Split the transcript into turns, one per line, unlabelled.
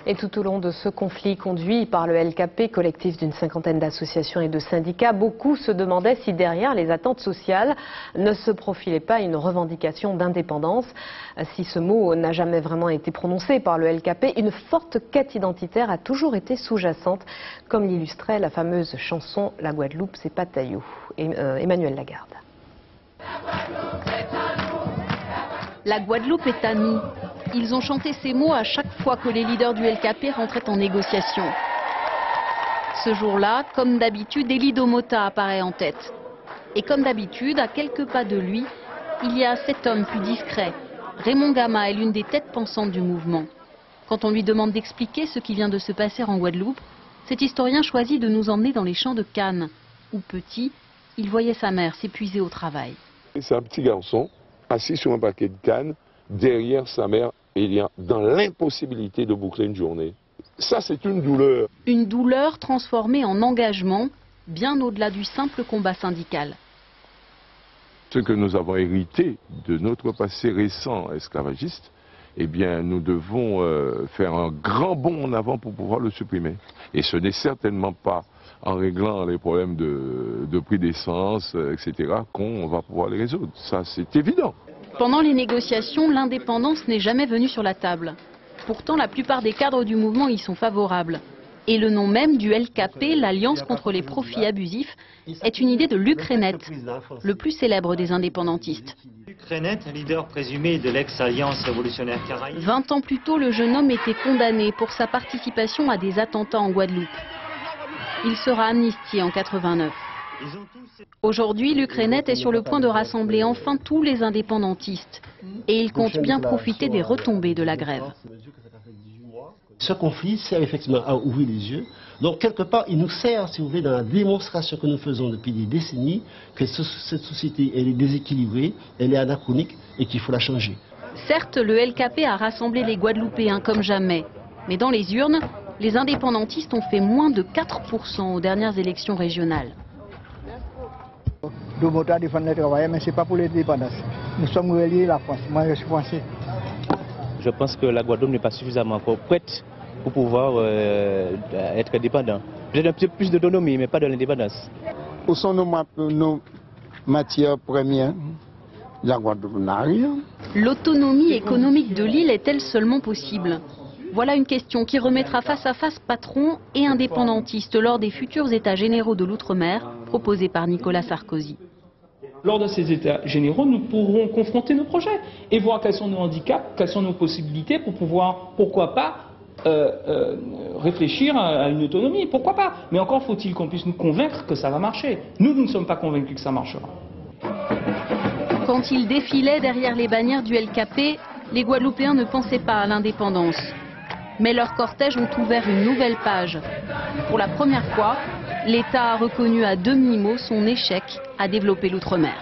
Et tout au long de ce conflit conduit par le LKP, collectif d'une cinquantaine d'associations et de syndicats, beaucoup se demandaient si derrière les attentes sociales ne se profilait pas une revendication d'indépendance. Si ce mot n'a jamais vraiment été prononcé par le LKP, une forte quête identitaire a toujours été sous-jacente, comme l'illustrait la fameuse chanson « La Guadeloupe, c'est pas taillou ». Emmanuel Lagarde.
La Guadeloupe est à nous. Ils ont chanté ces mots à chaque fois que les leaders du LKP rentraient en négociation. Ce jour-là, comme d'habitude, Elie Domota apparaît en tête. Et comme d'habitude, à quelques pas de lui, il y a cet homme plus discret. Raymond Gama est l'une des têtes pensantes du mouvement. Quand on lui demande d'expliquer ce qui vient de se passer en Guadeloupe, cet historien choisit de nous emmener dans les champs de Cannes, où petit, il voyait sa mère s'épuiser au travail.
C'est un petit garçon assis sur un paquet de cannes, derrière sa mère, il y a dans l'impossibilité de boucler une journée. Ça, c'est une douleur.
Une douleur transformée en engagement, bien au-delà du simple combat syndical.
Ce que nous avons hérité de notre passé récent esclavagiste, eh bien, nous devons faire un grand bond en avant pour pouvoir le supprimer. Et ce n'est certainement pas en réglant les problèmes de prix d'essence, etc., qu'on va pouvoir les résoudre. Ça, c'est évident.
Pendant les négociations, l'indépendance n'est jamais venue sur la table. Pourtant, la plupart des cadres du mouvement y sont favorables. Et le nom même du LKP, l'Alliance contre les profits abusifs, est une idée de Luc Renet, le plus célèbre des indépendantistes.
Luc Renet, leader présumé de l'ex-Alliance révolutionnaire caraïbe.
20 ans plus tôt, le jeune homme était condamné pour sa participation à des attentats en Guadeloupe. Il sera amnistié en 89. Aujourd'hui, Luc Renet est sur le point de rassembler enfin tous les indépendantistes. Et il compte bien profiter des retombées de la grève.
Ce conflit sert effectivement à ouvrir les yeux. Donc, quelque part, il nous sert, si vous voulez, dans la démonstration que nous faisons depuis des décennies, que cette société, elle est déséquilibrée, elle est anachronique et qu'il faut la changer.
Certes, le LKP a rassemblé les Guadeloupéens comme jamais. Mais dans les urnes, les indépendantistes ont fait moins de 4% aux dernières élections régionales.
Domota défend le travail, mais ce n'est pas pour l'indépendance. Nous sommes reliés à la France. Moi, je suis français.
Je pense que la Guadeloupe n'est pas suffisamment encore prête pour pouvoir être indépendant. Peut-être un petit peu plus d'autonomie, mais pas de l'indépendance.
Où sont nos matières premières? La Guadeloupe n'a rien.
L'autonomie économique de l'île est-elle seulement possible? Voilà une question qui remettra face à face patrons et indépendantistes lors des futurs États généraux de l'outre-mer proposés par Nicolas Sarkozy.
Lors de ces états généraux, nous pourrons confronter nos projets et voir quels sont nos handicaps, quelles sont nos possibilités pour pouvoir, pourquoi pas, réfléchir à une autonomie. Pourquoi pas? Mais encore faut-il qu'on puisse nous convaincre que ça va marcher. Nous ne sommes pas convaincus que ça marchera.
Quand ils défilaient derrière les bannières du LKP, les Guadeloupéens ne pensaient pas à l'indépendance. Mais leurs cortèges ont ouvert une nouvelle page. Pour la première fois, l'État a reconnu à demi-mot son échec à développer l'outre-mer.